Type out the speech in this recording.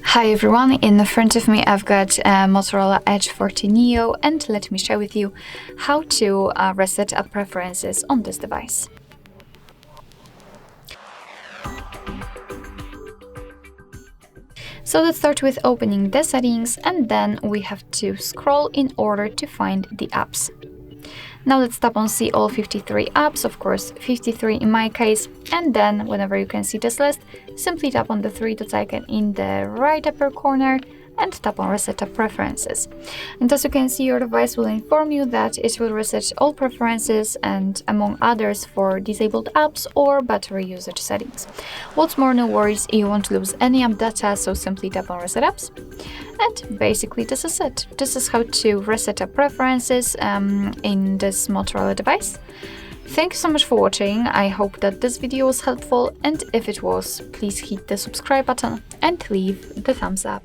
Hi everyone, in front of me I've got a Motorola Edge 40 Neo, and let me share with you how to reset up preferences on this device. So let's start with opening the settings, and then we have to scroll in order to find the apps. Now let's tap on see all 53 apps, of course 53 in my case, and then whenever you can see this list, simply tap on the three dots icon in the right upper corner and tap on reset up preferences. And as you can see, your device will inform you that it will reset all preferences and among others for disabled apps or battery usage settings. What's more, no worries, you won't lose any app data, so simply tap on reset apps. And basically this is it. This is how to reset up preferences in this Motorola device. Thank you so much for watching. I hope that this video was helpful, and if it was, please hit the subscribe button and leave the thumbs up.